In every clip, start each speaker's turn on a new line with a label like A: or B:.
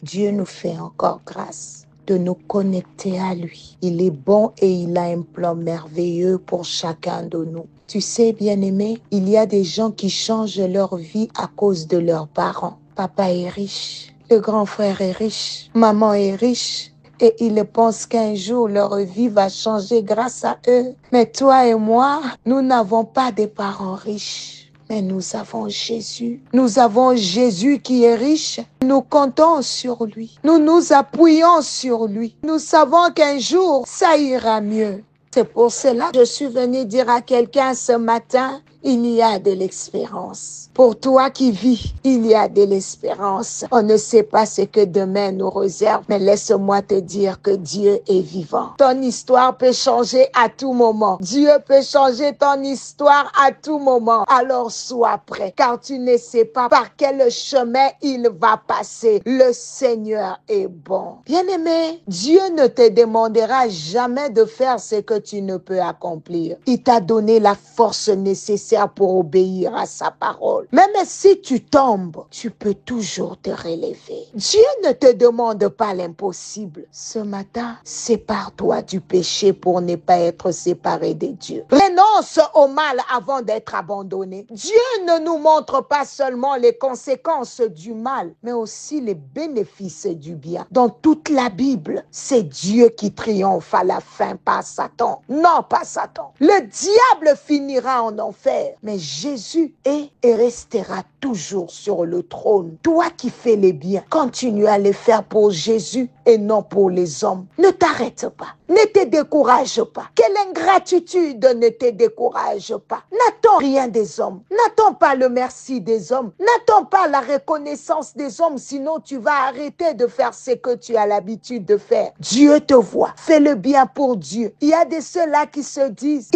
A: Dieu nous fait encore grâce de nous connecter à lui. Il est bon et il a un plan merveilleux pour chacun de nous. Tu sais, bien-aimé, il y a des gens qui changent leur vie à cause de leurs parents. Papa est riche, le grand frère est riche, maman est riche. Et ils pensent qu'un jour leur vie va changer grâce à eux. Mais toi et moi, nous n'avons pas des parents riches. Mais nous avons Jésus. Nous avons Jésus qui est riche. Nous comptons sur lui. Nous nous appuyons sur lui. Nous savons qu'un jour, ça ira mieux. C'est pour cela que je suis venue dire à quelqu'un ce matin, il y a de l'espérance. Pour toi qui vis, il y a de l'espérance. On ne sait pas ce que demain nous réserve, mais laisse-moi te dire que Dieu est vivant. Ton histoire peut changer à tout moment. Dieu peut changer ton histoire à tout moment. Alors sois prêt, car tu ne sais pas par quel chemin il va passer. Le Seigneur est bon. Bien-aimé, Dieu ne te demandera jamais de faire ce que tu ne peux accomplir. Il t'a donné la force nécessaire pour obéir à sa parole. Même si tu tombes, tu peux toujours te relever. Dieu ne te demande pas l'impossible. Ce matin, sépare-toi du péché pour ne pas être séparé de Dieu. Renonce au mal avant d'être abandonné. Dieu ne nous montre pas seulement les conséquences du mal, mais aussi les bénéfices du bien. Dans toute la Bible, c'est Dieu qui triomphe à la fin, pas Satan. Non, pas Satan. Le diable finira en enfer, mais Jésus est et restera toujours sur le trône. Toi qui fais les biens, continue à les faire pour Jésus et non pour les hommes. Ne t'arrête pas. Ne te décourage pas. Quelle ingratitude ne te décourage pas. N'attends rien des hommes. N'attends pas le merci des hommes. N'attends pas la reconnaissance des hommes, sinon tu vas arrêter de faire ce que tu as l'habitude de faire. Dieu te voit. Fais le bien pour Dieu. Il y a de ceux-là qui se disent,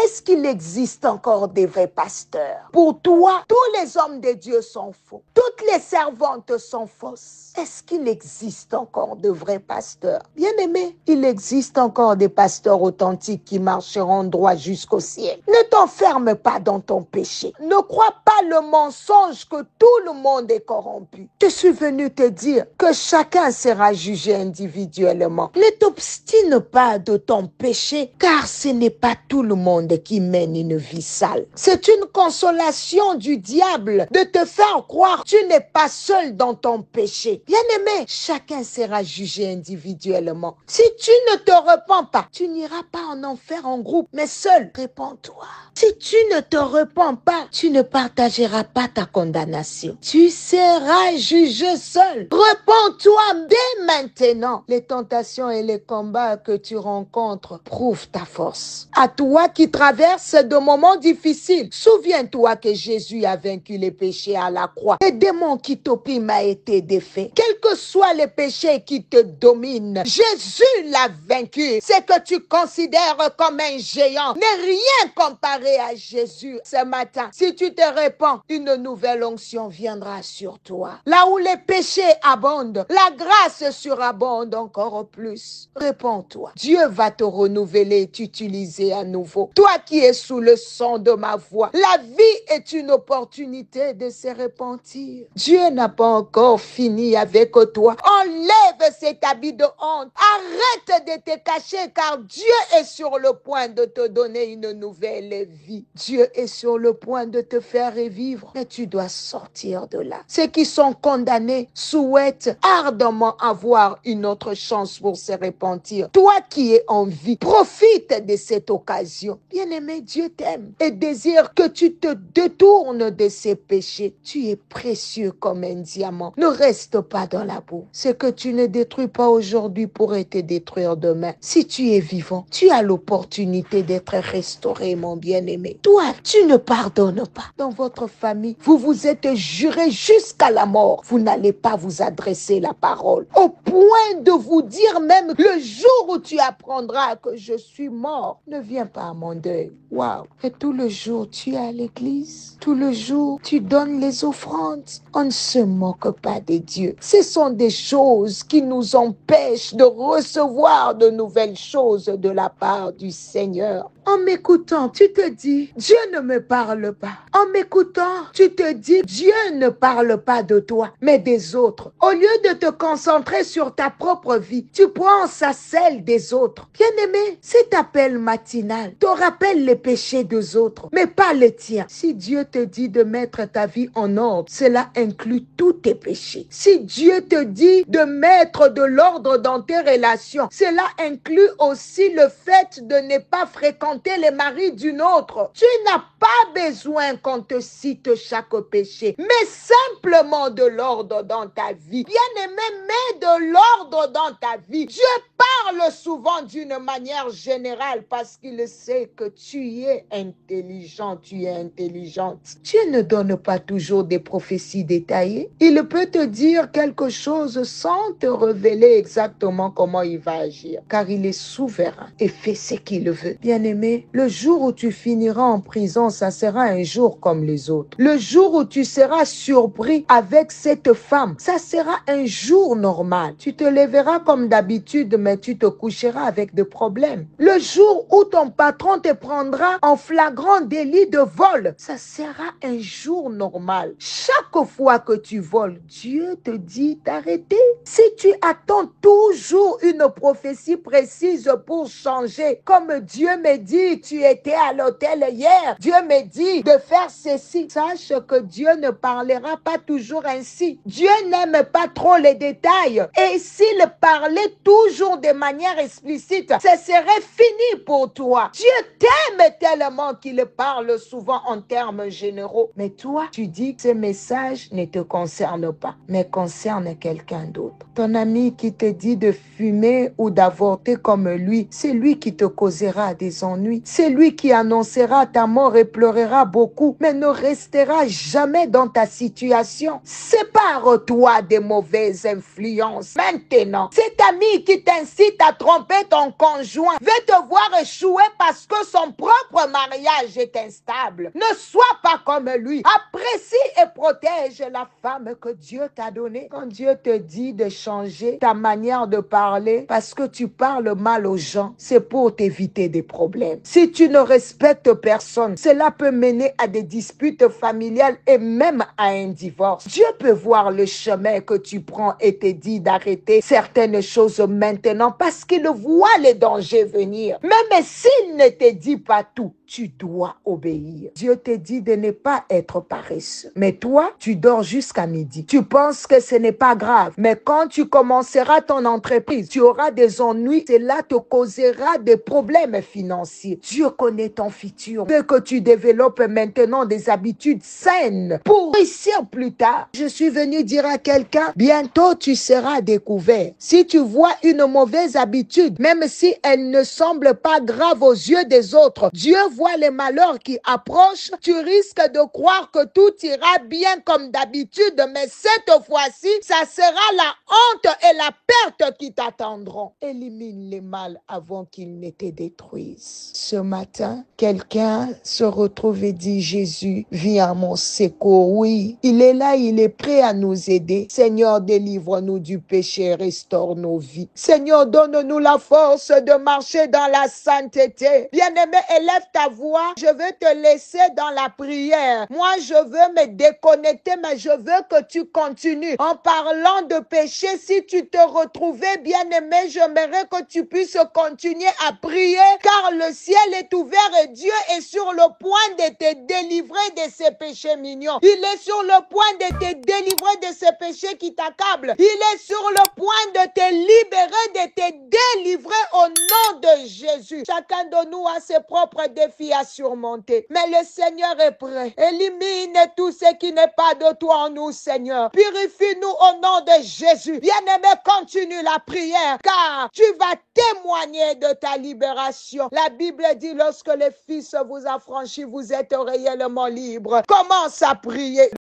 A: est-ce qu'il existe encore des vrais pasteurs? Pour toi, tous les hommes de Dieu sont faux. Toutes les servantes sont fausses. Est-ce qu'il existe encore de vrais pasteurs? Bien-aimé, il existe encore des pasteurs authentiques qui marcheront droit jusqu'au ciel. Ne t'enferme pas dans ton péché. Ne crois pas le mensonge que tout le monde est corrompu. Je suis venu te dire que chacun sera jugé individuellement. Ne t'obstine pas de ton péché, car ce n'est pas tout le monde qui mène une vie sale. C'est une consolation du diable de te faire croire que tu n'es pas seul dans ton péché. Bien-aimé, chacun sera jugé individuellement. Si tu ne te repens pas, tu n'iras pas en enfer en groupe, mais seul. Répands-toi. Si tu ne te repens pas, tu ne partageras pas ta condamnation. Tu seras jugé seul. Repens-toi dès maintenant. Les tentations et les combats que tu rencontres prouvent ta force. À toi qui traverses de moments difficiles, souviens-toi que Jésus a vaincu les péchés à la croix. Le démon qui t'opprime a été défait. Quels que soient les péchés qui te dominent, Jésus l'a vaincu. Ce que tu considères comme un géant n'est rien comparé à Jésus. Ce matin, si tu te répands, une nouvelle onction viendra sur toi. Là où les péchés abondent, la grâce surabonde encore plus. Répands-toi. Dieu va te renouveler et t'utiliser à nouveau. Toi qui es sous le son de ma voix, la vie est une opportunité de se repentir. Dieu n'a pas encore fini avec toi. Enlève cet habit de honte. Arrête de te cacher, car Dieu est sur le point de te donner une nouvelle vie. Dieu est sur le point de te faire revivre, mais tu dois sortir de là. Ceux qui sont condamnés souhaitent ardemment avoir une autre chance pour se repentir. Toi qui es en vie, profite de cette occasion. Bien-aimé, Dieu t'aime et désire que tu te détournes de ses péchés. Tu es précieux comme un diamant. Ne reste pas dans la boue. Ce que tu ne détruis pas aujourd'hui pourrait te détruire demain. Si tu es vivant, tu as l'opportunité d'être restauré, mon bien-aimé. Toi, tu ne pardonnes pas. Dans votre famille, vous vous êtes juré jusqu'à la mort. Vous n'allez pas vous adresser la parole. Au point de vous dire même, le jour où tu apprendras que je suis mort, ne viens pas à mon deuil. Waouh! Et tout le jour, tu es à l'église. Tout le jour, tu donnes les offrandes. On ne se moque pas de Dieu. Ce sont des choses qui nous empêchent de recevoir de nouvelles choses de la part du Seigneur. En m'écoutant, tu te dis, Dieu ne me parle pas. En m'écoutant, tu te dis, Dieu ne parle pas de toi, mais des autres. Au lieu de te concentrer sur ta propre vie, tu penses à celle des autres. Bien-aimé, cet appel matinal te rappelle les péchés des autres, mais pas les tiens. Si Dieu te dit de mettre ta vie en ordre, cela inclut tous tes péchés. Si Dieu te dit de mettre de l'ordre dans tes relations, cela inclut aussi le fait de ne pas fréquenter les maris d'une autre. Tu n'as pas besoin qu'on te cite chaque péché, mais simplement de l'ordre dans ta vie. Bien-aimé, mets de l'ordre dans ta vie. Dieu parle souvent d'une manière générale parce qu'il sait que tu es intelligent, tu es intelligente. Dieu ne donne pas toujours des prophéties détaillées. Il peut te dire quelque chose sans te révéler exactement comment il va agir, car il est souverain et fait ce qu'il veut. Bien-aimé, le jour où tu finiras en prison, ça sera un jour comme les autres. Le jour où tu seras surpris avec cette femme, ça sera un jour normal. Tu te lèveras comme d'habitude, mais tu te coucheras avec des problèmes. Le jour où ton patron te prendra en flagrant délit de vol, ça sera un jour normal. Chaque fois que tu voles, Dieu te dit d'arrêter. Si tu attends toujours une prophétie précise pour changer, comme Dieu me dit, tu étais à l'hôtel hier, Dieu me dit de faire ceci, sache que Dieu ne parlera pas toujours ainsi. Dieu n'aime pas trop les détails. Et s'il parlait toujours de manière explicite, ce serait fini pour toi. Dieu t'aime tellement qu'il parle souvent en termes généraux. Mais toi, tu dis que ce message ne te concerne pas, mais concerne quelqu'un d'autre. Ton ami qui te dit de fumer ou d'avorter comme lui, c'est lui qui te causera des ennuis. C'est lui qui annoncera ta mort et pleurera beaucoup, mais ne restera jamais dans ta situation. Sépare-toi des mauvaises influences. Maintenant, cet ami qui t'incite à tromper ton conjoint veut te voir échouer parce que son propre mariage est instable. Ne sois pas comme lui. Apprécie et protège la femme que Dieu t'a donnée. Quand Dieu te dit de changer ta manière de parler parce que tu parles mal aux gens, c'est pour t'éviter des problèmes. Si tu ne respectes personne, cela peut mener à des disputes familiales et même à un divorce. Dieu peut voir le chemin que tu prends et te dit d'arrêter certaines choses maintenant parce qu'il voit les dangers venir. Même s'il ne te dit pas tout, tu dois obéir. Dieu te dit de ne pas être paresseux. Mais toi, tu dors jusqu'à midi. Tu penses que ce n'est pas grave. Mais quand tu commenceras ton entreprise, tu auras des ennuis. Cela te causera des problèmes financiers. Dieu connaît ton futur. Veut que tu développes maintenant des habitudes saines pour réussir plus tard. Je suis venu dire à quelqu'un, bientôt tu seras découvert. Si tu vois une mauvaise habitude, même si elle ne semble pas grave aux yeux des autres, Dieu voit les malheurs qui approchent, tu risques de croire que tout ira bien comme d'habitude, mais cette fois-ci, ça sera la honte et la perte qui t'attendront. Élimine les mal avant qu'ils ne te détruisent. Ce matin, quelqu'un se retrouve et dit, Jésus, viens à mon secours. Oui, il est là, il est prêt à nous aider. Seigneur, délivre-nous du péché, restaure nos vies. Seigneur, donne-nous la force de marcher dans la sainteté. Bien-aimé, élève ta voix. Je veux te laisser dans la prière. Moi, je veux me déconnecter, mais je veux que tu continues. En parlant de péché, si tu te retrouvais, bien-aimé, j'aimerais que tu puisses continuer à prier, car le ciel est ouvert et Dieu est sur le point de te délivrer de ces péchés mignons. Il est sur le point de te délivrer de ces péchés qui t'accablent. Il est sur le point de te libérer, de te délivrer au nom de Jésus. Chacun de nous a ses propres défis à surmonter. Mais le Seigneur est prêt. Élimine tout ce qui n'est pas de toi en nous, Seigneur. Purifie-nous au nom de Jésus. Bien-aimé, continue la prière, car tu vas témoigner de ta libération. La Bible dit, lorsque le Fils vous affranchit, vous êtes réellement libre. Commence à prier.